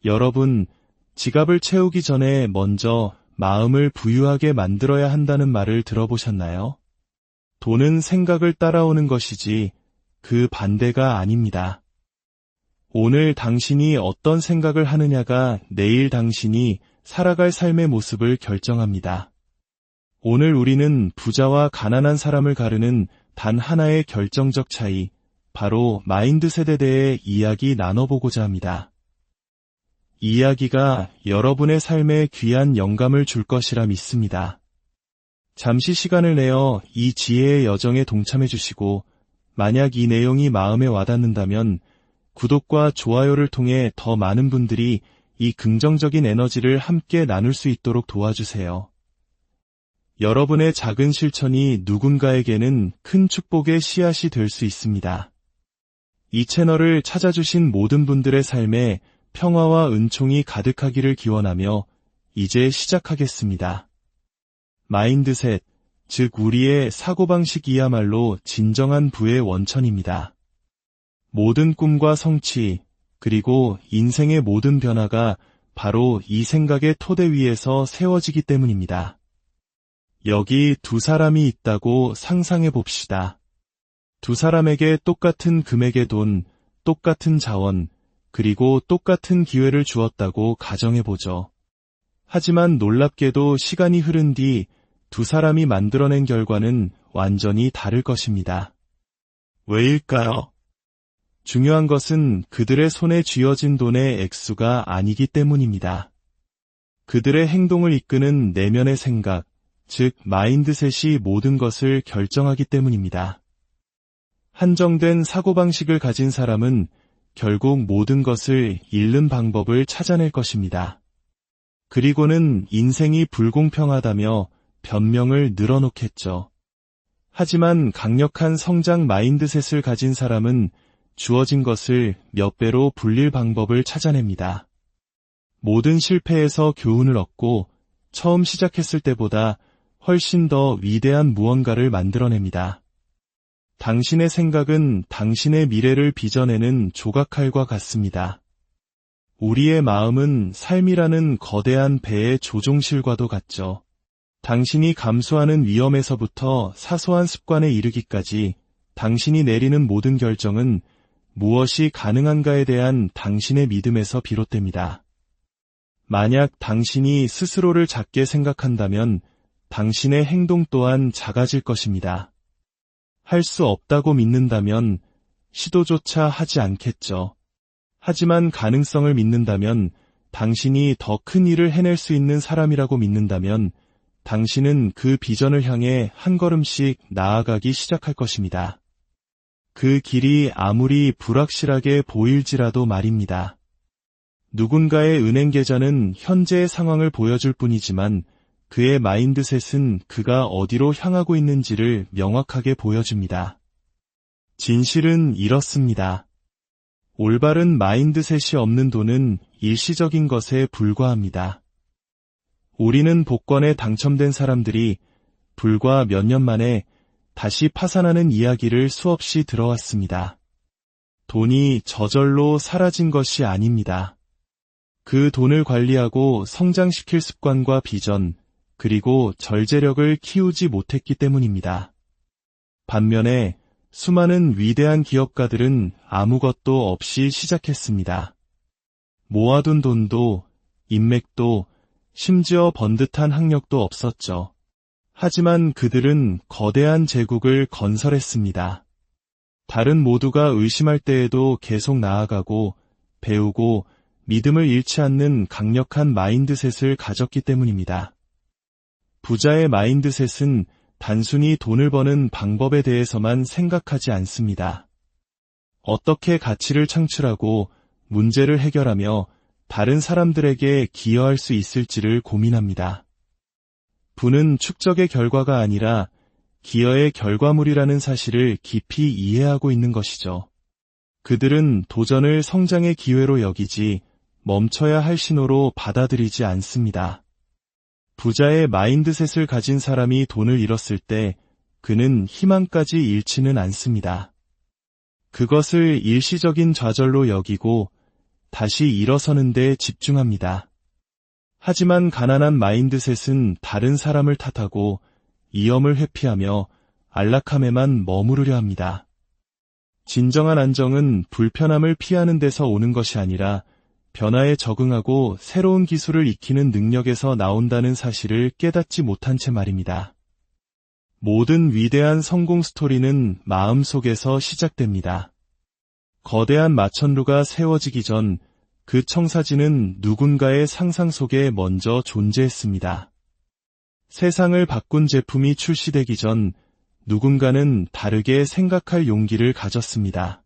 여러분, 지갑을 채우기 전에 먼저 마음을 부유하게 만들어야 한다는 말을 들어보셨나요? 돈은 생각을 따라오는 것이지 그 반대가 아닙니다. 오늘 당신이 어떤 생각을 하느냐가 내일 당신이 살아갈 삶의 모습을 결정합니다. 오늘 우리는 부자와 가난한 사람을 가르는 단 하나의 결정적 차이, 바로 마인드셋에 대해 이야기 나눠보고자 합니다. 이 이야기가 여러분의 삶에 귀한 영감을 줄 것이라 믿습니다. 잠시 시간을 내어 이 지혜의 여정에 동참해 주시고, 만약 이 내용이 마음에 와닿는다면 구독과 좋아요를 통해 더 많은 분들이 이 긍정적인 에너지를 함께 나눌 수 있도록 도와주세요. 여러분의 작은 실천이 누군가에게는 큰 축복의 씨앗이 될 수 있습니다. 이 채널을 찾아주신 모든 분들의 삶에 평화와 은총이 가득하기를 기원하며 이제 시작하겠습니다. 마인드셋, 즉 우리의 사고방식이야말로 진정한 부의 원천입니다. 모든 꿈과 성취, 그리고 인생의 모든 변화가 바로 이 생각의 토대 위에서 세워지기 때문입니다. 여기 두 사람이 있다고 상상해 봅시다. 두 사람에게 똑같은 금액의 돈, 똑같은 자원, 그리고 똑같은 기회를 주었다고 가정해 보죠. 하지만 놀랍게도 시간이 흐른 뒤 두 사람이 만들어낸 결과는 완전히 다를 것입니다. 왜일까요? 중요한 것은 그들의 손에 쥐어진 돈의 액수가 아니기 때문입니다. 그들의 행동을 이끄는 내면의 생각, 즉 마인드셋이 모든 것을 결정하기 때문입니다. 한정된 사고방식을 가진 사람은 결국 모든 것을 잃는 방법을 찾아낼 것입니다. 그리고는 인생이 불공평하다며 변명을 늘어놓겠죠. 하지만 강력한 성장 마인드셋을 가진 사람은 주어진 것을 몇 배로 불릴 방법을 찾아냅니다. 모든 실패에서 교훈을 얻고 처음 시작했을 때보다 훨씬 더 위대한 무언가를 만들어냅니다. 당신의 생각은 당신의 미래를 빚어내는 조각칼과 같습니다. 우리의 마음은 삶이라는 거대한 배의 조종실과도 같죠. 당신이 감수하는 위험에서부터 사소한 습관에 이르기까지 당신이 내리는 모든 결정은 무엇이 가능한가에 대한 당신의 믿음에서 비롯됩니다. 만약 당신이 스스로를 작게 생각한다면 당신의 행동 또한 작아질 것입니다. 할 수 없다고 믿는다면 시도조차 하지 않겠죠. 하지만 가능성을 믿는다면, 당신이 더 큰 일을 해낼 수 있는 사람이라고 믿는다면 당신은 그 비전을 향해 한 걸음씩 나아가기 시작할 것입니다. 그 길이 아무리 불확실하게 보일지라도 말입니다. 누군가의 은행 계좌는 현재의 상황을 보여줄 뿐이지만 그의 마인드셋은 그가 어디로 향하고 있는지를 명확하게 보여줍니다. 진실은 이렇습니다. 올바른 마인드셋이 없는 돈은 일시적인 것에 불과합니다. 우리는 복권에 당첨된 사람들이 불과 몇 년 만에 다시 파산하는 이야기를 수없이 들어왔습니다. 돈이 저절로 사라진 것이 아닙니다. 그 돈을 관리하고 성장시킬 습관과 비전, 그리고 절제력을 키우지 못했기 때문입니다. 반면에 수많은 위대한 기업가들은 아무것도 없이 시작했습니다. 모아둔 돈도, 인맥도, 심지어 번듯한 학력도 없었죠. 하지만 그들은 거대한 제국을 건설했습니다. 다른 모두가 의심할 때에도 계속 나아가고, 배우고, 믿음을 잃지 않는 강력한 마인드셋을 가졌기 때문입니다. 부자의 마인드셋은 단순히 돈을 버는 방법에 대해서만 생각하지 않습니다. 어떻게 가치를 창출하고 문제를 해결하며 다른 사람들에게 기여할 수 있을지를 고민합니다. 부는 축적의 결과가 아니라 기여의 결과물이라는 사실을 깊이 이해하고 있는 것이죠. 그들은 도전을 성장의 기회로 여기지 멈춰야 할 신호로 받아들이지 않습니다. 부자의 마인드셋을 가진 사람이 돈을 잃었을 때 그는 희망까지 잃지는 않습니다. 그것을 일시적인 좌절로 여기고 다시 일어서는 데 집중합니다. 하지만 가난한 마인드셋은 다른 사람을 탓하고 위험을 회피하며 안락함에만 머무르려 합니다. 진정한 안정은 불편함을 피하는 데서 오는 것이 아니라 변화에 적응하고 새로운 기술을 익히는 능력에서 나온다는 사실을 깨닫지 못한 채 말입니다. 모든 위대한 성공 스토리는 마음속에서 시작됩니다. 거대한 마천루가 세워지기 전 그 청사진은 누군가의 상상 속에 먼저 존재했습니다. 세상을 바꾼 제품이 출시되기 전 누군가는 다르게 생각할 용기를 가졌습니다.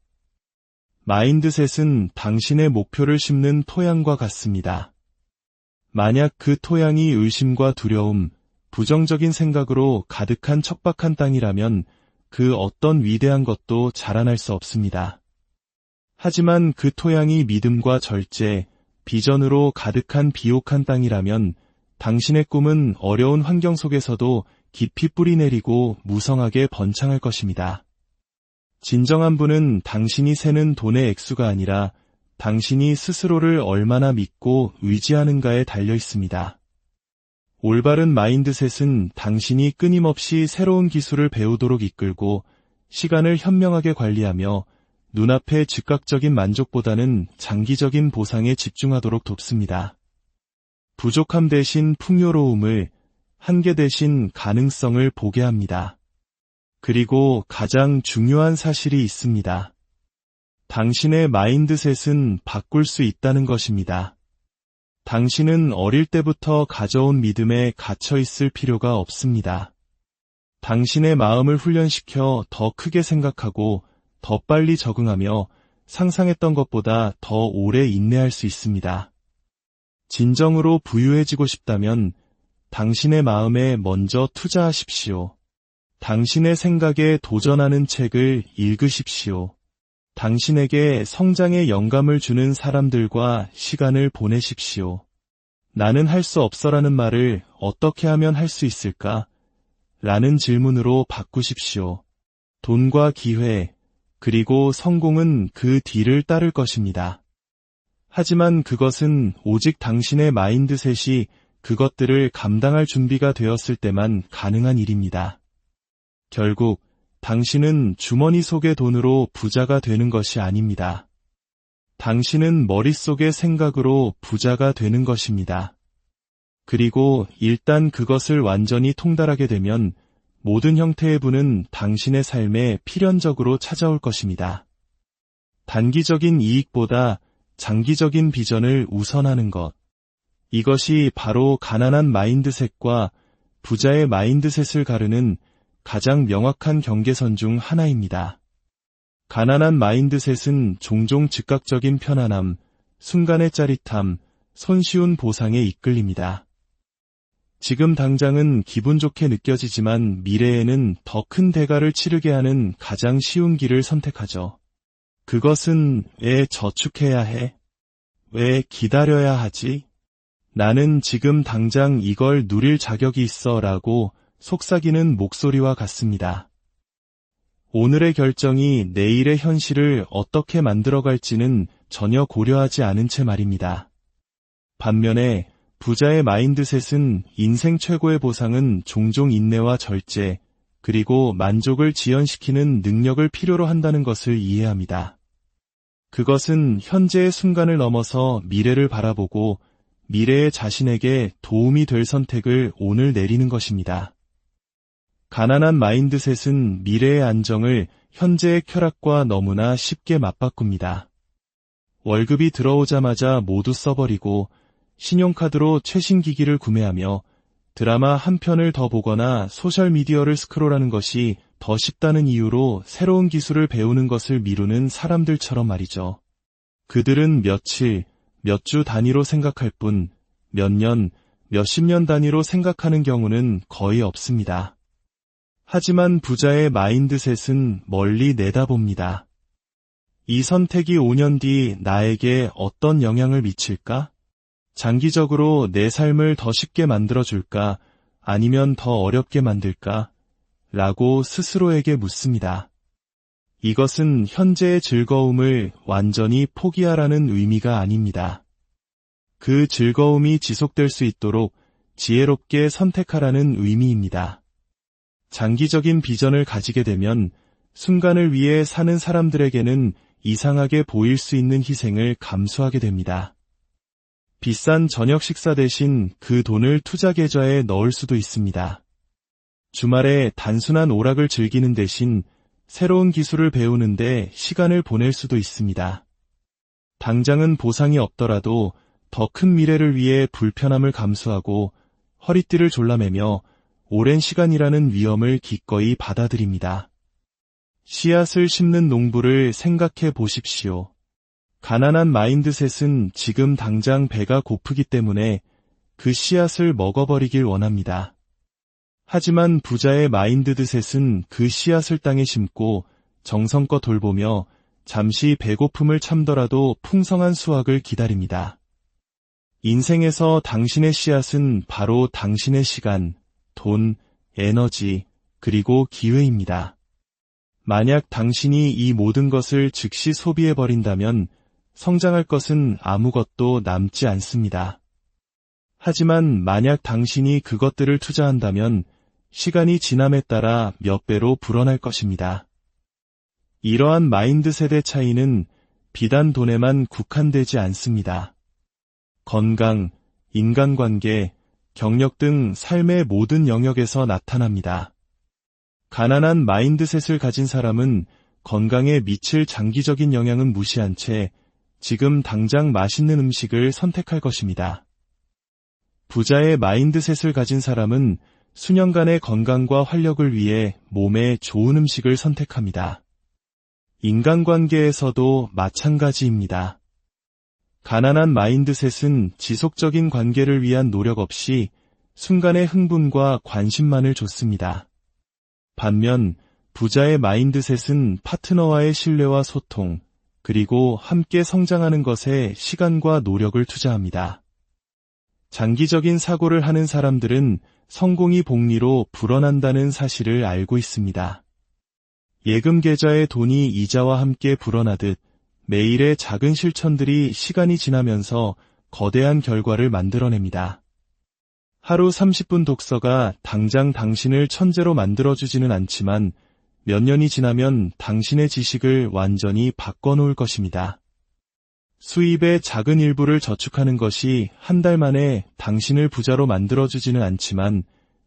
마인드셋은 당신의 목표를 심는 토양과 같습니다. 만약 그 토양이 의심과 두려움, 부정적인 생각으로 가득한 척박한 땅이라면 그 어떤 위대한 것도 자라날 수 없습니다. 하지만 그 토양이 믿음과 절제, 비전으로 가득한 비옥한 땅이라면 당신의 꿈은 어려운 환경 속에서도 깊이 뿌리내리고 무성하게 번창할 것입니다. 진정한 부는 당신이 세는 돈의 액수가 아니라 당신이 스스로를 얼마나 믿고 의지하는가에 달려 있습니다. 올바른 마인드셋은 당신이 끊임없이 새로운 기술을 배우도록 이끌고 시간을 현명하게 관리하며 눈앞의 즉각적인 만족보다는 장기적인 보상에 집중하도록 돕습니다. 부족함 대신 풍요로움을, 한계 대신 가능성을 보게 합니다. 그리고 가장 중요한 사실이 있습니다. 당신의 마인드셋은 바꿀 수 있다는 것입니다. 당신은 어릴 때부터 가져온 믿음에 갇혀 있을 필요가 없습니다. 당신의 마음을 훈련시켜 더 크게 생각하고 더 빨리 적응하며 상상했던 것보다 더 오래 인내할 수 있습니다. 진정으로 부유해지고 싶다면 당신의 마음에 먼저 투자하십시오. 당신의 생각에 도전하는 책을 읽으십시오. 당신에게 성장의 영감을 주는 사람들과 시간을 보내십시오. 나는 할 수 없어라는 말을 어떻게 하면 할 수 있을까? 라는 질문으로 바꾸십시오. 돈과 기회, 그리고 성공은 그 뒤를 따를 것입니다. 하지만 그것은 오직 당신의 마인드셋이 그것들을 감당할 준비가 되었을 때만 가능한 일입니다. 결국 당신은 주머니 속의 돈으로 부자가 되는 것이 아닙니다. 당신은 머릿속의 생각으로 부자가 되는 것입니다. 그리고 일단 그것을 완전히 통달하게 되면 모든 형태의 부는 당신의 삶에 필연적으로 찾아올 것입니다. 단기적인 이익보다 장기적인 비전을 우선하는 것. 이것이 바로 가난한 마인드셋과 부자의 마인드셋을 가르는 가장 명확한 경계선 중 하나입니다. 가난한 마인드셋은 종종 즉각적인 편안함, 순간의 짜릿함, 손쉬운 보상에 이끌립니다. 지금 당장은 기분 좋게 느껴지지만 미래에는 더 큰 대가를 치르게 하는 가장 쉬운 길을 선택하죠. 그것은 왜 저축해야 해? 왜 기다려야 하지? 나는 지금 당장 이걸 누릴 자격이 있어 라고 속삭이는 목소리와 같습니다. 오늘의 결정이 내일의 현실을 어떻게 만들어갈지는 전혀 고려하지 않은 채 말입니다. 반면에 부자의 마인드셋은 인생 최고의 보상은 종종 인내와 절제, 그리고 만족을 지연시키는 능력을 필요로 한다는 것을 이해합니다. 그것은 현재의 순간을 넘어서 미래를 바라보고 미래의 자신에게 도움이 될 선택을 오늘 내리는 것입니다. 가난한 마인드셋은 미래의 안정을 현재의 쾌락과 너무나 쉽게 맞바꿉니다. 월급이 들어오자마자 모두 써버리고 신용카드로 최신 기기를 구매하며 드라마 한 편을 더 보거나 소셜미디어를 스크롤하는 것이 더 쉽다는 이유로 새로운 기술을 배우는 것을 미루는 사람들처럼 말이죠. 그들은 며칠, 몇 주 단위로 생각할 뿐 몇 년, 몇십 년 단위로 생각하는 경우는 거의 없습니다. 하지만 부자의 마인드셋은 멀리 내다봅니다. 이 선택이 5년 뒤 나에게 어떤 영향을 미칠까? 장기적으로 내 삶을 더 쉽게 만들어줄까? 아니면 더 어렵게 만들까? 라고 스스로에게 묻습니다. 이것은 현재의 즐거움을 완전히 포기하라는 의미가 아닙니다. 그 즐거움이 지속될 수 있도록 지혜롭게 선택하라는 의미입니다. 장기적인 비전을 가지게 되면 순간을 위해 사는 사람들에게는 이상하게 보일 수 있는 희생을 감수하게 됩니다. 비싼 저녁 식사 대신 그 돈을 투자 계좌에 넣을 수도 있습니다. 주말에 단순한 오락을 즐기는 대신 새로운 기술을 배우는데 시간을 보낼 수도 있습니다. 당장은 보상이 없더라도 더 큰 미래를 위해 불편함을 감수하고 허리띠를 졸라매며 오랜 시간이라는 위험을 기꺼이 받아들입니다. 씨앗을 심는 농부를 생각해 보십시오. 가난한 마인드셋은 지금 당장 배가 고프기 때문에 그 씨앗을 먹어버리길 원합니다. 하지만 부자의 마인드셋은 그 씨앗을 땅에 심고 정성껏 돌보며 잠시 배고픔을 참더라도 풍성한 수확을 기다립니다. 인생에서 당신의 씨앗은 바로 당신의 시간, 돈, 에너지, 그리고 기회입니다. 만약 당신이 이 모든 것을 즉시 소비해버린다면 성장할 것은 아무것도 남지 않습니다. 하지만 만약 당신이 그것들을 투자한다면 시간이 지남에 따라 몇 배로 불어날 것입니다. 이러한 마인드셋의 차이는 비단 돈에만 국한되지 않습니다. 건강, 인간관계, 경력 등 삶의 모든 영역에서 나타납니다. 가난한 마인드셋을 가진 사람은 건강에 미칠 장기적인 영향은 무시한 채 지금 당장 맛있는 음식을 선택할 것입니다. 부자의 마인드셋을 가진 사람은 수년간의 건강과 활력을 위해 몸에 좋은 음식을 선택합니다. 인간관계에서도 마찬가지입니다. 가난한 마인드셋은 지속적인 관계를 위한 노력 없이 순간의 흥분과 관심만을 줬습니다. 반면 부자의 마인드셋은 파트너와의 신뢰와 소통, 그리고 함께 성장하는 것에 시간과 노력을 투자합니다. 장기적인 사고를 하는 사람들은 성공이 복리로 불어난다는 사실을 알고 있습니다. 예금 계좌에 돈이 이자와 함께 불어나듯 매일의 작은 실천들이 시간이 지나면서 거대한 결과를 만들어냅니다. 하루 30분 독서가 당장 당신을 천재로 만들어주지는 않지만 몇 년이 지나면 당신의 지식을 완전히 바꿔놓을 것입니다. 수입의 작은 일부를 저축하는 것이 한 달 만에 당신을 부자로 만들어주지는 않지만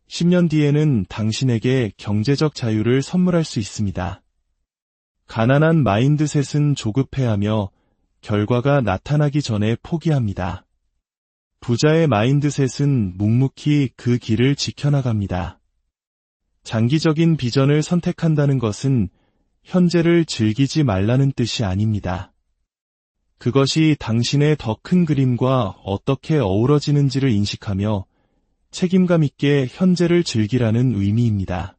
10년 뒤에는 당신에게 경제적 자유를 선물할 수 있습니다. 가난한 마인드셋은 조급해하며 결과가 나타나기 전에 포기합니다. 부자의 마인드셋은 묵묵히 그 길을 지켜나갑니다. 장기적인 비전을 선택한다는 것은 현재를 즐기지 말라는 뜻이 아닙니다. 그것이 당신의 더 큰 그림과 어떻게 어우러지는지를 인식하며 책임감 있게 현재를 즐기라는 의미입니다.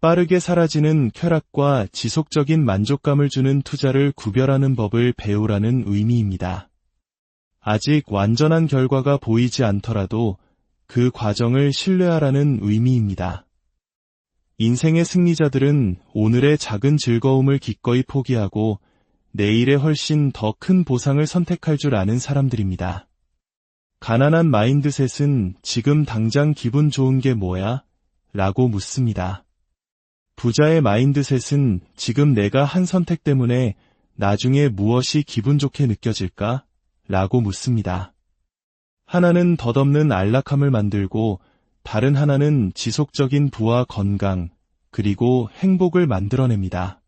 빠르게 사라지는 쾌락과 지속적인 만족감을 주는 투자를 구별하는 법을 배우라는 의미입니다. 아직 완전한 결과가 보이지 않더라도 그 과정을 신뢰하라는 의미입니다. 인생의 승리자들은 오늘의 작은 즐거움을 기꺼이 포기하고 내일의 훨씬 더 큰 보상을 선택할 줄 아는 사람들입니다. 가난한 마인드셋은 지금 당장 기분 좋은 게 뭐야? 라고 묻습니다. 부자의 마인드셋은 지금 내가 한 선택 때문에 나중에 무엇이 기분 좋게 느껴질까? 라고 묻습니다. 하나는 덧없는 안락함을 만들고 다른 하나는 지속적인 부와 건강, 그리고 행복을 만들어냅니다.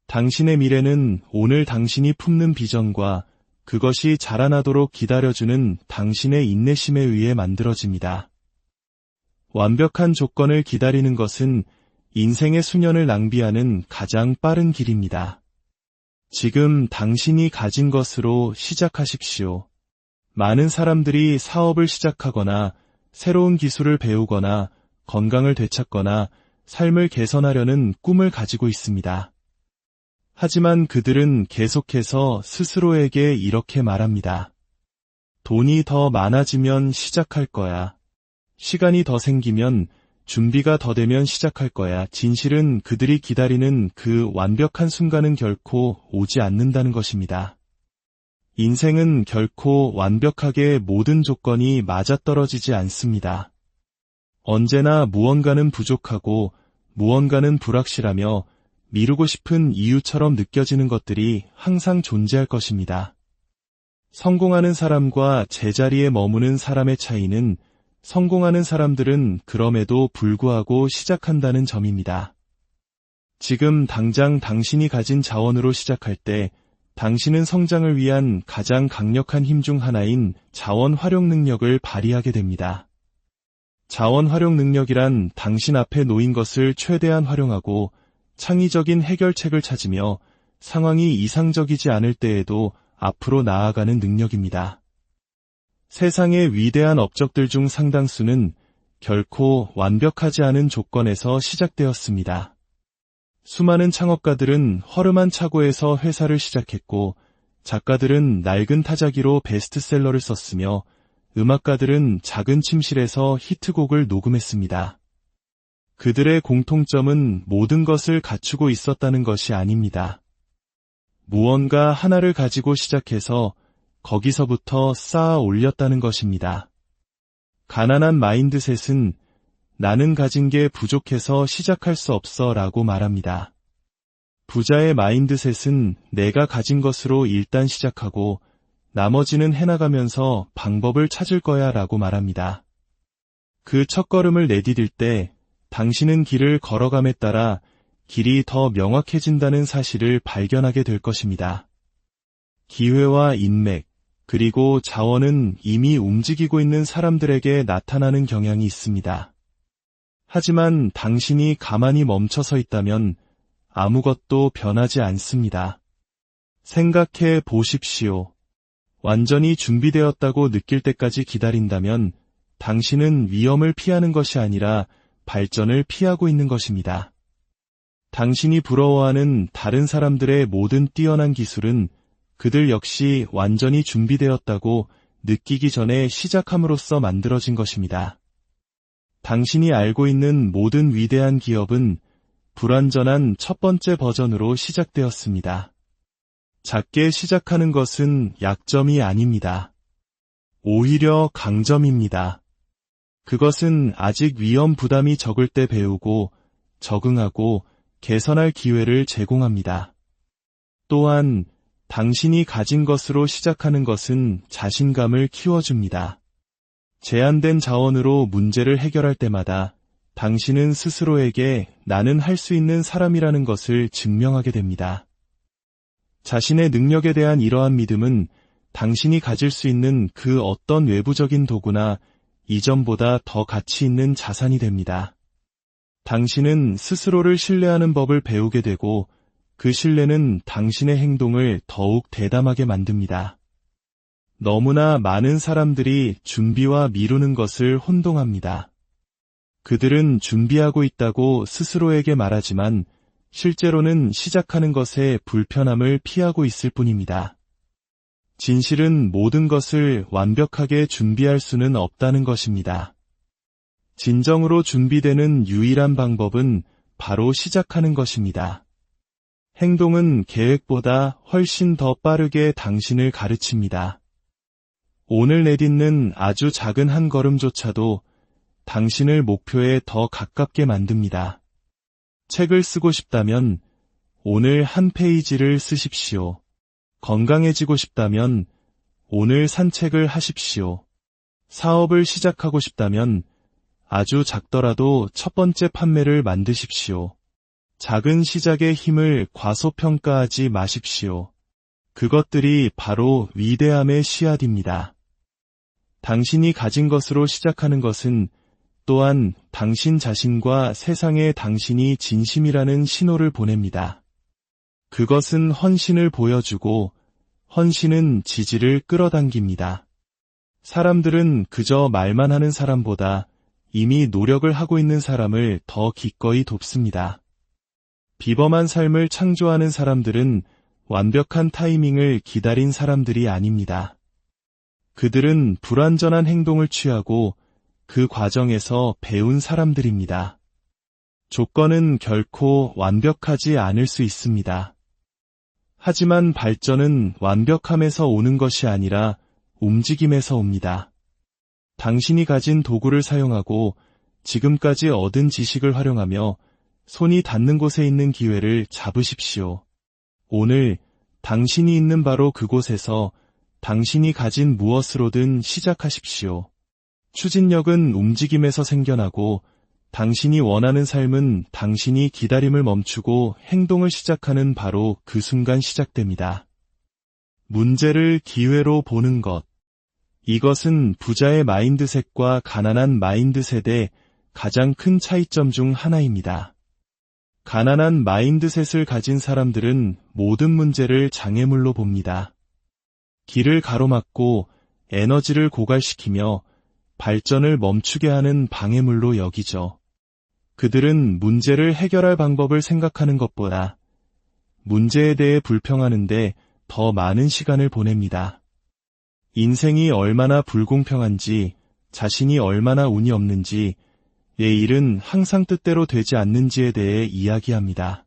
당신의 미래는 오늘 당신이 품는 비전과 그것이 자라나도록 기다려주는 당신의 인내심에 의해 만들어집니다. 완벽한 조건을 기다리는 것은 인생의 수년을 낭비하는 가장 빠른 길입니다. 지금 당신이 가진 것으로 시작하십시오. 많은 사람들이 사업을 시작하거나 새로운 기술을 배우거나 건강을 되찾거나 삶을 개선하려는 꿈을 가지고 있습니다. 하지만 그들은 계속해서 스스로에게 이렇게 말합니다. 돈이 더 많아지면 시작할 거야. 시간이 더 생기면 준비가 더 되면 시작할 거야. 진실은 그들이 기다리는 그 완벽한 순간은 결코 오지 않는다는 것입니다. 인생은 결코 완벽하게 모든 조건이 맞아떨어지지 않습니다. 언제나 무언가는 부족하고 무언가는 불확실하며 미루고 싶은 이유처럼 느껴지는 것들이 항상 존재할 것입니다. 성공하는 사람과 제자리에 머무는 사람의 차이는 성공하는 사람들은 그럼에도 불구하고 시작한다는 점입니다. 지금 당장 당신이 가진 자원으로 시작할 때 당신은 성장을 위한 가장 강력한 힘 중 하나인 자원 활용 능력을 발휘하게 됩니다. 자원 활용 능력이란 당신 앞에 놓인 것을 최대한 활용하고 창의적인 해결책을 찾으며 상황이 이상적이지 않을 때에도 앞으로 나아가는 능력입니다. 세상의 위대한 업적들 중 상당수는 결코 완벽하지 않은 조건에서 시작되었습니다. 수많은 창업가들은 허름한 차고에서 회사를 시작했고, 작가들은 낡은 타자기로 베스트셀러를 썼으며, 음악가들은 작은 침실에서 히트곡을 녹음했습니다. 그들의 공통점은 모든 것을 갖추고 있었다는 것이 아닙니다. 무언가 하나를 가지고 시작해서 거기서부터 쌓아 올렸다는 것입니다. 가난한 마인드셋은 나는 가진 게 부족해서 시작할 수 없어 라고 말합니다. 부자의 마인드셋은 내가 가진 것으로 일단 시작하고 나머지는 해나가면서 방법을 찾을 거야 라고 말합니다. 그 첫걸음을 내디딜 때 당신은 길을 걸어감에 따라 길이 더 명확해진다는 사실을 발견하게 될 것입니다. 기회와 인맥, 그리고 자원은 이미 움직이고 있는 사람들에게 나타나는 경향이 있습니다. 하지만 당신이 가만히 멈춰서 있다면 아무것도 변하지 않습니다. 생각해 보십시오. 완전히 준비되었다고 느낄 때까지 기다린다면 당신은 위험을 피하는 것이 아니라 발전을 피하고 있는 것입니다. 당신이 부러워하는 다른 사람들의 모든 뛰어난 기술은 그들 역시 완전히 준비되었다고 느끼기 전에 시작함으로써 만들어진 것입니다. 당신이 알고 있는 모든 위대한 기업은 불완전한 첫 번째 버전으로 시작되었습니다. 작게 시작하는 것은 약점이 아닙니다. 오히려 강점입니다. 그것은 아직 위험 부담이 적을 때 배우고 적응하고 개선할 기회를 제공합니다. 또한 당신이 가진 것으로 시작하는 것은 자신감을 키워줍니다. 제한된 자원으로 문제를 해결할 때마다 당신은 스스로에게 나는 할 수 있는 사람이라는 것을 증명하게 됩니다. 자신의 능력에 대한 이러한 믿음은 당신이 가질 수 있는 그 어떤 외부적인 도구나 이전보다 더 가치 있는 자산이 됩니다. 당신은 스스로를 신뢰하는 법을 배우게 되고 그 신뢰는 당신의 행동을 더욱 대담하게 만듭니다. 너무나 많은 사람들이 준비와 미루는 것을 혼동합니다. 그들은 준비하고 있다고 스스로에게 말하지만 실제로는 시작하는 것에 불편함을 피하고 있을 뿐입니다. 진실은 모든 것을 완벽하게 준비할 수는 없다는 것입니다. 진정으로 준비되는 유일한 방법은 바로 시작하는 것입니다. 행동은 계획보다 훨씬 더 빠르게 당신을 가르칩니다. 오늘 내딛는 아주 작은 한 걸음조차도 당신을 목표에 더 가깝게 만듭니다. 책을 쓰고 싶다면 오늘 한 페이지를 쓰십시오. 건강해지고 싶다면 오늘 산책을 하십시오. 사업을 시작하고 싶다면 아주 작더라도 첫 번째 판매를 만드십시오. 작은 시작의 힘을 과소평가하지 마십시오. 그것들이 바로 위대함의 씨앗입니다. 당신이 가진 것으로 시작하는 것은 또한 당신 자신과 세상에 당신이 진심이라는 신호를 보냅니다. 그것은 헌신을 보여주고 헌신은 지지를 끌어당깁니다. 사람들은 그저 말만 하는 사람보다 이미 노력을 하고 있는 사람을 더 기꺼이 돕습니다. 비범한 삶을 창조하는 사람들은 완벽한 타이밍을 기다린 사람들이 아닙니다. 그들은 불완전한 행동을 취하고 그 과정에서 배운 사람들입니다. 조건은 결코 완벽하지 않을 수 있습니다. 하지만 발전은 완벽함에서 오는 것이 아니라 움직임에서 옵니다. 당신이 가진 도구를 사용하고 지금까지 얻은 지식을 활용하며 손이 닿는 곳에 있는 기회를 잡으십시오. 오늘 당신이 있는 바로 그곳에서 당신이 가진 무엇으로든 시작하십시오. 추진력은 움직임에서 생겨나고 당신이 원하는 삶은 당신이 기다림을 멈추고 행동을 시작하는 바로 그 순간 시작됩니다. 문제를 기회로 보는 것. 이것은 부자의 마인드셋과 가난한 마인드셋의 가장 큰 차이점 중 하나입니다. 가난한 마인드셋을 가진 사람들은 모든 문제를 장애물로 봅니다. 길을 가로막고 에너지를 고갈시키며 발전을 멈추게 하는 방해물로 여기죠. 그들은 문제를 해결할 방법을 생각하는 것보다 문제에 대해 불평하는데 더 많은 시간을 보냅니다. 인생이 얼마나 불공평한지, 자신이 얼마나 운이 없는지, 내 일은 항상 뜻대로 되지 않는지에 대해 이야기합니다.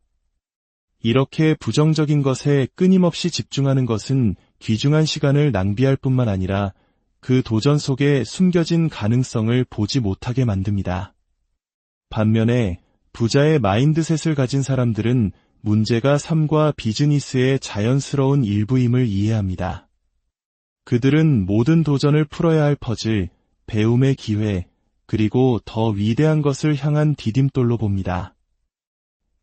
이렇게 부정적인 것에 끊임없이 집중하는 것은 귀중한 시간을 낭비할 뿐만 아니라 그 도전 속에 숨겨진 가능성을 보지 못하게 만듭니다. 반면에 부자의 마인드셋을 가진 사람들은 문제가 삶과 비즈니스의 자연스러운 일부임을 이해합니다. 그들은 모든 도전을 풀어야 할 퍼즐, 배움의 기회, 그리고 더 위대한 것을 향한 디딤돌로 봅니다.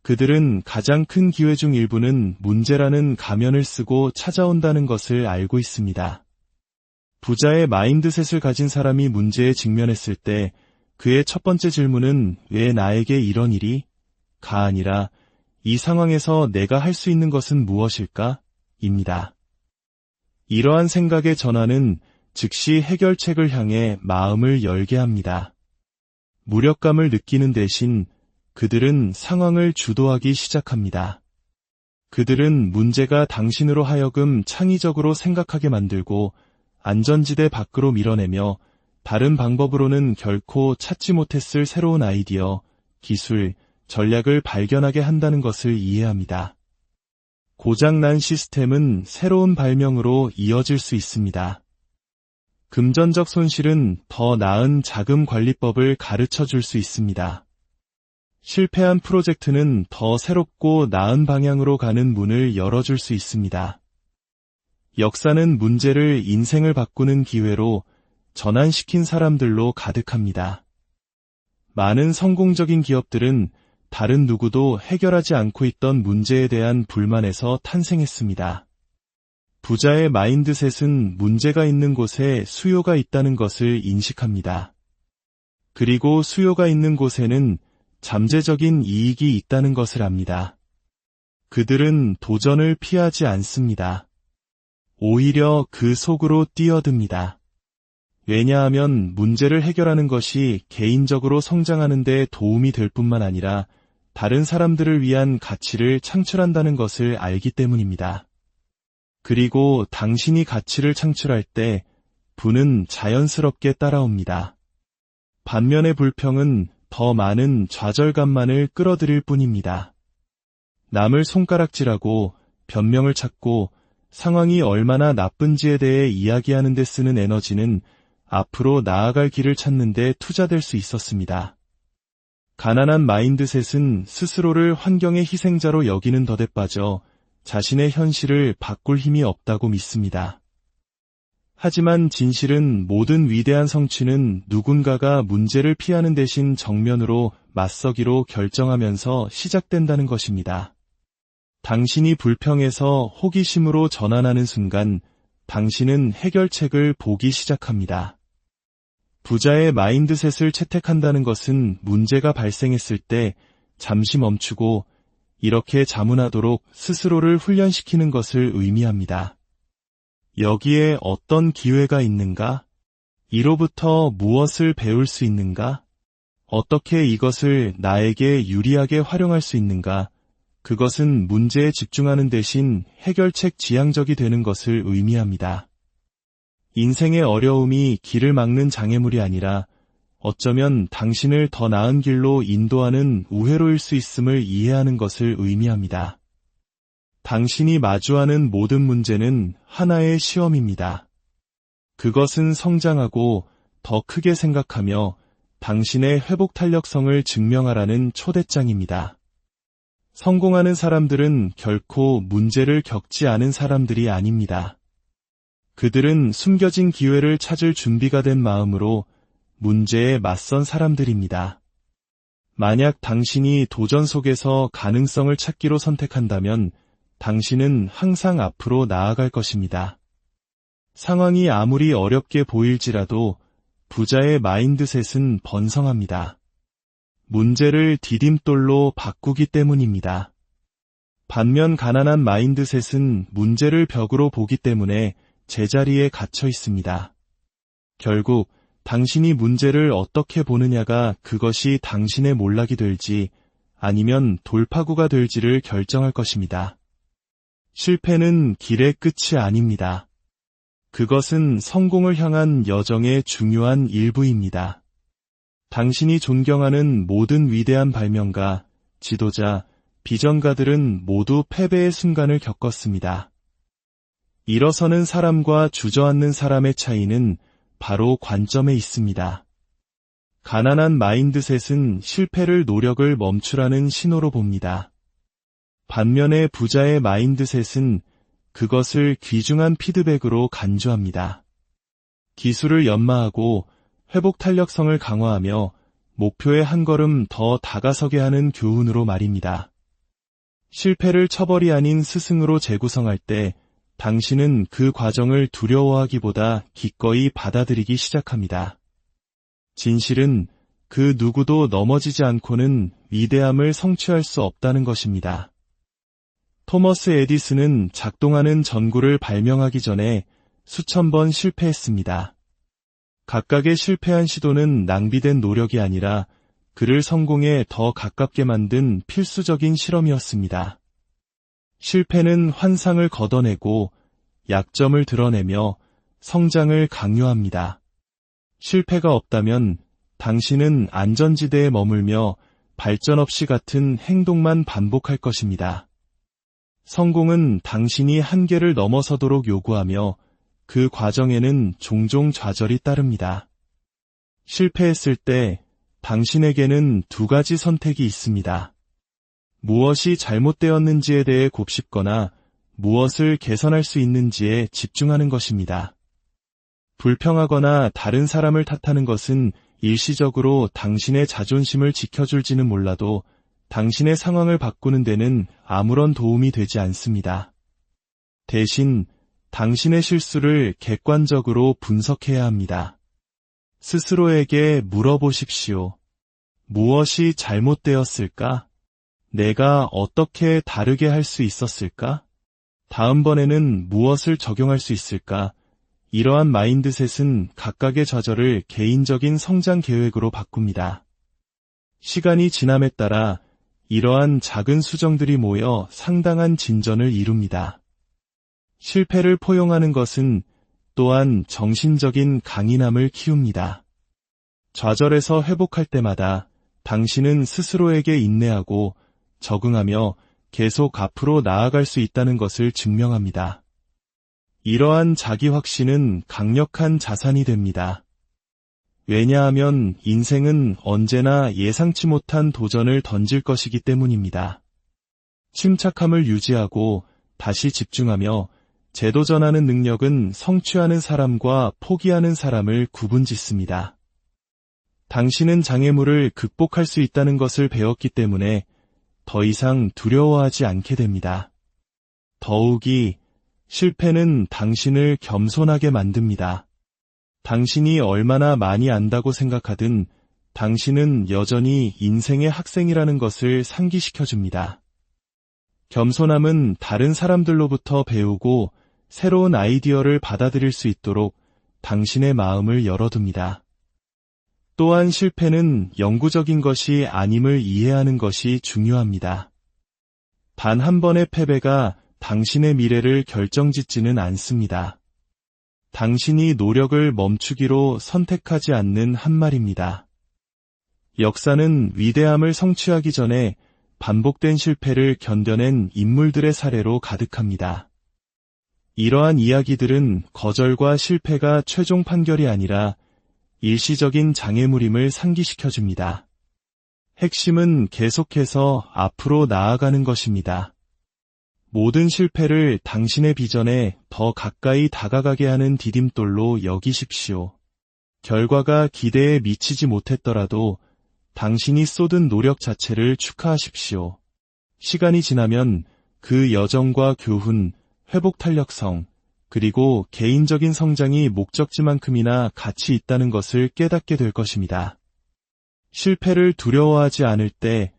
그들은 가장 큰 기회 중 일부는 문제라는 가면을 쓰고 찾아온다는 것을 알고 있습니다. 부자의 마인드셋을 가진 사람이 문제에 직면했을 때 그의 첫 번째 질문은 왜 나에게 이런 일이? 가 아니라 이 상황에서 내가 할 수 있는 것은 무엇일까? 입니다. 이러한 생각의 전환은 즉시 해결책을 향해 마음을 열게 합니다. 무력감을 느끼는 대신 그들은 상황을 주도하기 시작합니다. 그들은 문제가 당신으로 하여금 창의적으로 생각하게 만들고 안전지대 밖으로 밀어내며 다른 방법으로는 결코 찾지 못했을 새로운 아이디어, 기술, 전략을 발견하게 한다는 것을 이해합니다. 고장난 시스템은 새로운 발명으로 이어질 수 있습니다. 금전적 손실은 더 나은 자금 관리법을 가르쳐 줄 수 있습니다. 실패한 프로젝트는 더 새롭고 나은 방향으로 가는 문을 열어줄 수 있습니다. 역사는 문제를 인생을 바꾸는 기회로 전환시킨 사람들로 가득합니다. 많은 성공적인 기업들은 다른 누구도 해결하지 않고 있던 문제에 대한 불만에서 탄생했습니다. 부자의 마인드셋은 문제가 있는 곳에 수요가 있다는 것을 인식합니다. 그리고 수요가 있는 곳에는 잠재적인 이익이 있다는 것을 압니다. 그들은 도전을 피하지 않습니다. 오히려 그 속으로 뛰어듭니다. 왜냐하면 문제를 해결하는 것이 개인적으로 성장하는 데 도움이 될 뿐만 아니라 다른 사람들을 위한 가치를 창출한다는 것을 알기 때문입니다. 그리고 당신이 가치를 창출할 때 부는 자연스럽게 따라옵니다. 반면에 불평은 더 많은 좌절감만을 끌어들일 뿐입니다. 남을 손가락질하고 변명을 찾고 상황이 얼마나 나쁜지에 대해 이야기하는 데 쓰는 에너지는 앞으로 나아갈 길을 찾는 데 투자될 수 있었습니다. 가난한 마인드셋은 스스로를 환경의 희생자로 여기는 덫에 빠져 자신의 현실을 바꿀 힘이 없다고 믿습니다. 하지만 진실은 모든 위대한 성취는 누군가가 문제를 피하는 대신 정면으로 맞서기로 결정하면서 시작된다는 것입니다. 당신이 불평에서 호기심으로 전환하는 순간 당신은 해결책을 보기 시작합니다. 부자의 마인드셋을 채택한다는 것은 문제가 발생했을 때 잠시 멈추고 이렇게 자문하도록 스스로를 훈련시키는 것을 의미합니다. 여기에 어떤 기회가 있는가? 이로부터 무엇을 배울 수 있는가? 어떻게 이것을 나에게 유리하게 활용할 수 있는가? 그것은 문제에 집중하는 대신 해결책 지향적이 되는 것을 의미합니다. 인생의 어려움이 길을 막는 장애물이 아니라 어쩌면 당신을 더 나은 길로 인도하는 우회로일 수 있음을 이해하는 것을 의미합니다. 당신이 마주하는 모든 문제는 하나의 시험입니다. 그것은 성장하고 더 크게 생각하며 당신의 회복 탄력성을 증명하라는 초대장입니다. 성공하는 사람들은 결코 문제를 겪지 않은 사람들이 아닙니다. 그들은 숨겨진 기회를 찾을 준비가 된 마음으로 문제에 맞선 사람들입니다. 만약 당신이 도전 속에서 가능성을 찾기로 선택한다면 당신은 항상 앞으로 나아갈 것입니다. 상황이 아무리 어렵게 보일지라도 부자의 마인드셋은 번성합니다. 문제를 디딤돌로 바꾸기 때문입니다. 반면 가난한 마인드셋은 문제를 벽으로 보기 때문에 제자리에 갇혀 있습니다. 결국 당신이 문제를 어떻게 보느냐가 그것이 당신의 몰락이 될지 아니면 돌파구가 될지를 결정할 것입니다. 실패는 길의 끝이 아닙니다. 그것은 성공을 향한 여정의 중요한 일부입니다. 당신이 존경하는 모든 위대한 발명가, 지도자, 비전가들은 모두 패배의 순간을 겪었습니다. 일어서는 사람과 주저앉는 사람의 차이는 바로 관점에 있습니다. 가난한 마인드셋은 실패를 노력을 멈추라는 신호로 봅니다. 반면에 부자의 마인드셋은 그것을 귀중한 피드백으로 간주합니다. 기술을 연마하고 회복 탄력성을 강화하며 목표에 한 걸음 더 다가서게 하는 교훈으로 말입니다. 실패를 처벌이 아닌 스승으로 재구성할 때 당신은 그 과정을 두려워하기보다 기꺼이 받아들이기 시작합니다. 진실은 그 누구도 넘어지지 않고는 위대함을 성취할 수 없다는 것입니다. 토머스 에디슨은 작동하는 전구를 발명하기 전에 수천 번 실패했습니다. 각각의 실패한 시도는 낭비된 노력이 아니라 그를 성공에 더 가깝게 만든 필수적인 실험이었습니다. 실패는 환상을 걷어내고 약점을 드러내며 성장을 강요합니다. 실패가 없다면 당신은 안전지대에 머물며 발전 없이 같은 행동만 반복할 것입니다. 성공은 당신이 한계를 넘어서도록 요구하며 그 과정에는 종종 좌절이 따릅니다. 실패했을 때 당신에게는 두 가지 선택이 있습니다. 무엇이 잘못되었는지에 대해 곱씹거나 무엇을 개선할 수 있는지에 집중하는 것입니다. 불평하거나 다른 사람을 탓하는 것은 일시적으로 당신의 자존심을 지켜줄지는 몰라도 당신의 상황을 바꾸는 데는 아무런 도움이 되지 않습니다. 대신 당신의 실수를 객관적으로 분석해야 합니다. 스스로에게 물어보십시오. 무엇이 잘못되었을까? 내가 어떻게 다르게 할 수 있었을까? 다음번에는 무엇을 적용할 수 있을까? 이러한 마인드셋은 각각의 좌절을 개인적인 성장 계획으로 바꿉니다. 시간이 지남에 따라 이러한 작은 수정들이 모여 상당한 진전을 이룹니다. 실패를 포용하는 것은 또한 정신적인 강인함을 키웁니다. 좌절에서 회복할 때마다 당신은 스스로에게 인내하고 적응하며 계속 앞으로 나아갈 수 있다는 것을 증명합니다. 이러한 자기 확신은 강력한 자산이 됩니다. 왜냐하면 인생은 언제나 예상치 못한 도전을 던질 것이기 때문입니다. 침착함을 유지하고 다시 집중하며 재도전하는 능력은 성취하는 사람과 포기하는 사람을 구분짓습니다. 당신은 장애물을 극복할 수 있다는 것을 배웠기 때문에 더 이상 두려워하지 않게 됩니다. 더욱이 실패는 당신을 겸손하게 만듭니다. 당신이 얼마나 많이 안다고 생각하든 당신은 여전히 인생의 학생이라는 것을 상기시켜줍니다. 겸손함은 다른 사람들로부터 배우고 새로운 아이디어를 받아들일 수 있도록 당신의 마음을 열어둡니다. 또한 실패는 영구적인 것이 아님을 이해하는 것이 중요합니다. 단 한 번의 패배가 당신의 미래를 결정짓지는 않습니다. 당신이 노력을 멈추기로 선택하지 않는 한 말입니다. 역사는 위대함을 성취하기 전에 반복된 실패를 견뎌낸 인물들의 사례로 가득합니다. 이러한 이야기들은 거절과 실패가 최종 판결이 아니라 일시적인 장애물임을 상기시켜줍니다. 핵심은 계속해서 앞으로 나아가는 것입니다. 모든 실패를 당신의 비전에 더 가까이 다가가게 하는 디딤돌로 여기십시오. 결과가 기대에 미치지 못했더라도 당신이 쏟은 노력 자체를 축하하십시오. 시간이 지나면 그 여정과 교훈, 회복 탄력성, 그리고 개인적인 성장이 목적지만큼이나 가치 있다는 것을 깨닫게 될 것입니다. 실패를 두려워하지 않을 때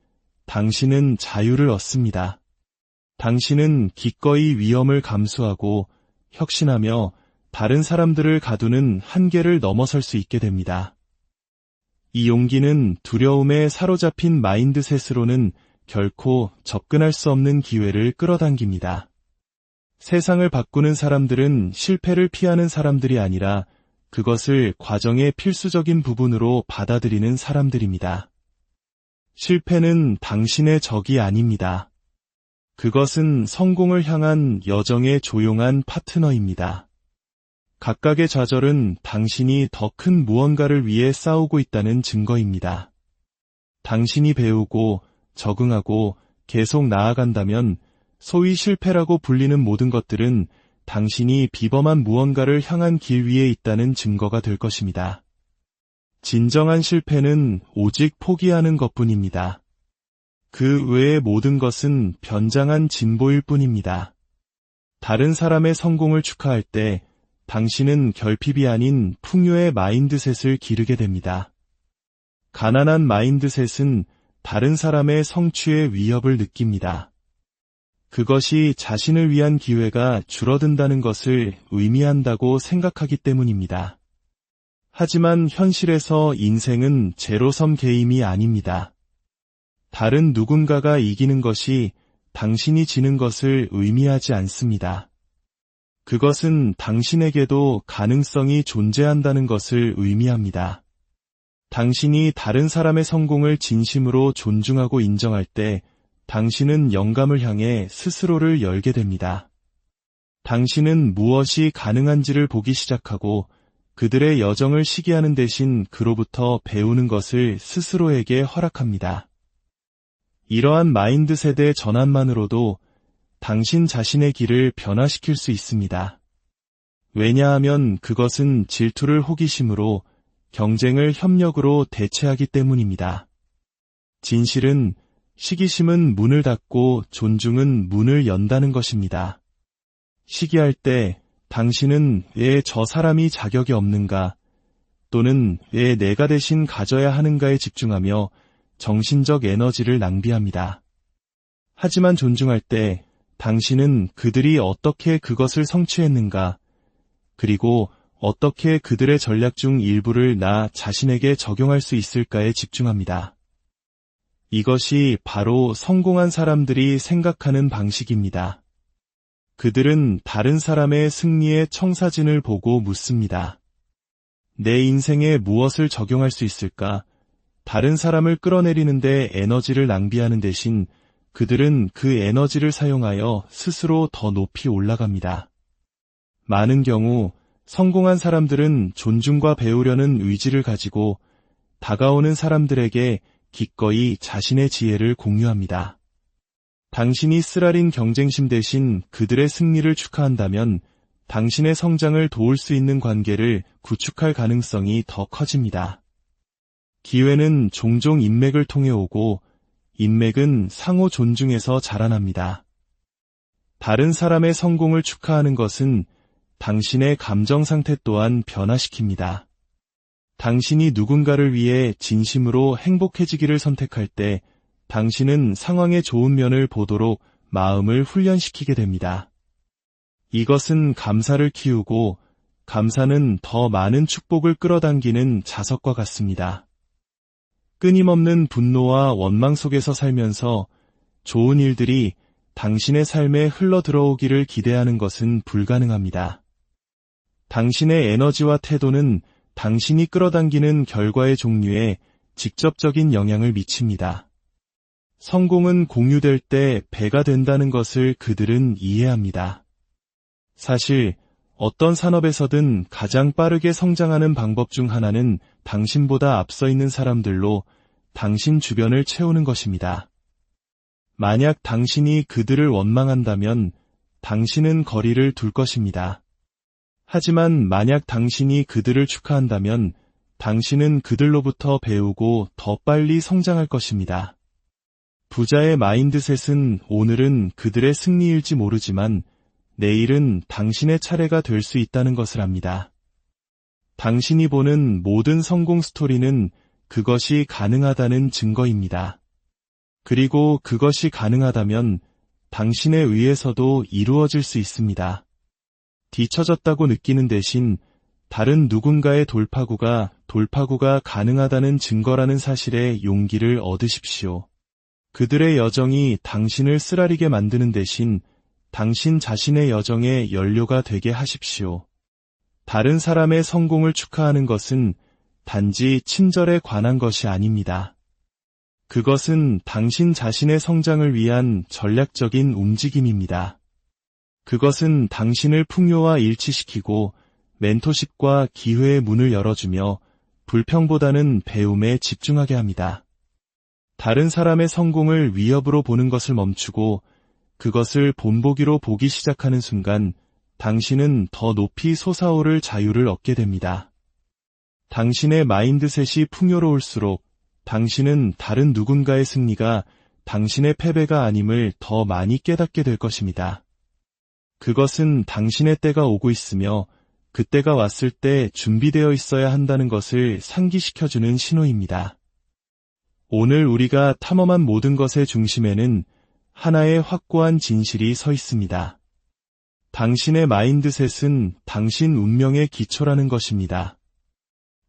당신은 자유를 얻습니다. 당신은 기꺼이 위험을 감수하고 혁신하며 다른 사람들을 가두는 한계를 넘어설 수 있게 됩니다. 이 용기는 두려움에 사로잡힌 마인드셋으로는 결코 접근할 수 없는 기회를 끌어당깁니다. 세상을 바꾸는 사람들은 실패를 피하는 사람들이 아니라 그것을 과정의 필수적인 부분으로 받아들이는 사람들입니다. 실패는 당신의 적이 아닙니다. 그것은 성공을 향한 여정의 조용한 파트너입니다. 각각의 좌절은 당신이 더 큰 무언가를 위해 싸우고 있다는 증거입니다. 당신이 배우고 적응하고 계속 나아간다면 소위 실패라고 불리는 모든 것들은 당신이 비범한 무언가를 향한 길 위에 있다는 증거가 될 것입니다. 진정한 실패는 오직 포기하는 것뿐입니다. 그 외의 모든 것은 변장한 진보일 뿐입니다. 다른 사람의 성공을 축하할 때 당신은 결핍이 아닌 풍요의 마인드셋을 기르게 됩니다. 가난한 마인드셋은 다른 사람의 성취의 위협을 느낍니다. 그것이 자신을 위한 기회가 줄어든다는 것을 의미한다고 생각하기 때문입니다. 하지만 현실에서 인생은 제로섬 게임이 아닙니다. 다른 누군가가 이기는 것이 당신이 지는 것을 의미하지 않습니다. 그것은 당신에게도 가능성이 존재한다는 것을 의미합니다. 당신이 다른 사람의 성공을 진심으로 존중하고 인정할 때 당신은 영감을 향해 스스로를 열게 됩니다. 당신은 무엇이 가능한지를 보기 시작하고 그들의 여정을 시기하는 대신 그로부터 배우는 것을 스스로에게 허락합니다. 이러한 마인드셋의 전환만으로도 당신 자신의 길을 변화시킬 수 있습니다. 왜냐하면 그것은 질투를 호기심으로, 경쟁을 협력으로 대체하기 때문입니다. 진실은 시기심은 문을 닫고 존중은 문을 연다는 것입니다. 시기할 때 당신은 왜 저 사람이 자격이 없는가 또는 왜 내가 대신 가져야 하는가에 집중하며 정신적 에너지를 낭비합니다. 하지만 존중할 때 당신은 그들이 어떻게 그것을 성취했는가 그리고 어떻게 그들의 전략 중 일부를 나 자신에게 적용할 수 있을까에 집중합니다. 이것이 바로 성공한 사람들이 생각하는 방식입니다. 그들은 다른 사람의 승리의 청사진을 보고 묻습니다. 내 인생에 무엇을 적용할 수 있을까? 다른 사람을 끌어내리는데 에너지를 낭비하는 대신 그들은 그 에너지를 사용하여 스스로 더 높이 올라갑니다. 많은 경우 성공한 사람들은 존중과 배우려는 의지를 가지고 다가오는 사람들에게 기꺼이 자신의 지혜를 공유합니다. 당신이 쓰라린 경쟁심 대신 그들의 승리를 축하한다면 당신의 성장을 도울 수 있는 관계를 구축할 가능성이 더 커집니다. 기회는 종종 인맥을 통해 오고 인맥은 상호 존중에서 자라납니다. 다른 사람의 성공을 축하하는 것은 당신의 감정 상태 또한 변화시킵니다. 당신이 누군가를 위해 진심으로 행복해지기를 선택할 때 당신은 상황의 좋은 면을 보도록 마음을 훈련시키게 됩니다. 이것은 감사를 키우고 감사는 더 많은 축복을 끌어당기는 자석과 같습니다. 끊임없는 분노와 원망 속에서 살면서 좋은 일들이 당신의 삶에 흘러들어오기를 기대하는 것은 불가능합니다. 당신의 에너지와 태도는 당신이 끌어당기는 결과의 종류에 직접적인 영향을 미칩니다. 성공은 공유될 때 배가 된다는 것을 그들은 이해합니다. 사실 어떤 산업에서든 가장 빠르게 성장하는 방법 중 하나는 당신보다 앞서 있는 사람들로 당신 주변을 채우는 것입니다. 만약 당신이 그들을 원망한다면 당신은 거리를 둘 것입니다. 하지만 만약 당신이 그들을 축하한다면 당신은 그들로부터 배우고 더 빨리 성장할 것입니다. 부자의 마인드셋은 오늘은 그들의 승리일지 모르지만 내일은 당신의 차례가 될 수 있다는 것을 압니다. 당신이 보는 모든 성공 스토리는 그것이 가능하다는 증거입니다. 그리고 그것이 가능하다면 당신에 의해서도 이루어질 수 있습니다. 뒤처졌다고 느끼는 대신 다른 누군가의 돌파구가 가능하다는 증거라는 사실에 용기를 얻으십시오. 그들의 여정이 당신을 쓰라리게 만드는 대신 당신 자신의 여정의 연료가 되게 하십시오. 다른 사람의 성공을 축하하는 것은 단지 친절에 관한 것이 아닙니다. 그것은 당신 자신의 성장을 위한 전략적인 움직임입니다. 그것은 당신을 풍요와 일치시키고 멘토십과 기회의 문을 열어주며 불평보다는 배움에 집중하게 합니다. 다른 사람의 성공을 위협으로 보는 것을 멈추고 그것을 본보기로 보기 시작하는 순간 당신은 더 높이 솟아오를 자유를 얻게 됩니다. 당신의 마인드셋이 풍요로울수록 당신은 다른 누군가의 승리가 당신의 패배가 아님을 더 많이 깨닫게 될 것입니다. 그것은 당신의 때가 오고 있으며 그때가 왔을 때 준비되어 있어야 한다는 것을 상기시켜주는 신호입니다. 오늘 우리가 탐험한 모든 것의 중심에는 하나의 확고한 진실이 서 있습니다. 당신의 마인드셋은 당신 운명의 기초라는 것입니다.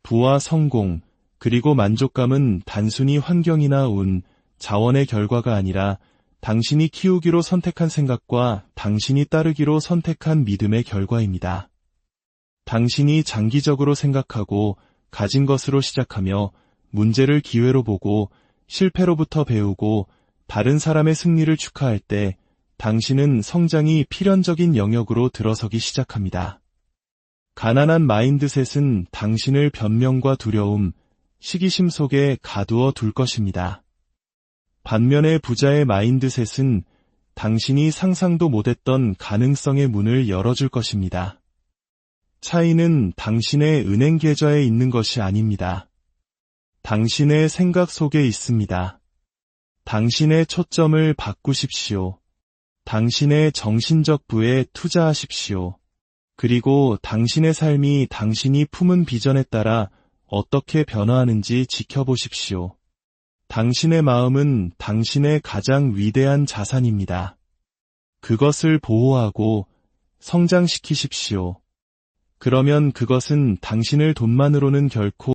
부와 성공, 그리고 만족감은 단순히 환경이나 운, 자원의 결과가 아니라 당신이 키우기로 선택한 생각과 당신이 따르기로 선택한 믿음의 결과입니다. 당신이 장기적으로 생각하고 가진 것으로 시작하며 문제를 기회로 보고 실패로부터 배우고 다른 사람의 승리를 축하할 때 당신은 성장이 필연적인 영역으로 들어서기 시작합니다. 가난한 마인드셋은 당신을 변명과 두려움, 시기심 속에 가두어 둘 것입니다. 반면에 부자의 마인드셋은 당신이 상상도 못했던 가능성의 문을 열어줄 것입니다. 차이는 당신의 은행 계좌에 있는 것이 아닙니다. 당신의 생각 속에 있습니다. 당신의 초점을 바꾸십시오. 당신의 정신적 부에 투자하십시오. 그리고 당신의 삶이 당신이 품은 비전에 따라 어떻게 변화하는지 지켜보십시오. 당신의 마음은 당신의 가장 위대한 자산입니다. 그것을 보호하고 성장시키십시오. 그러면 그것은 당신을 돈만으로는 결코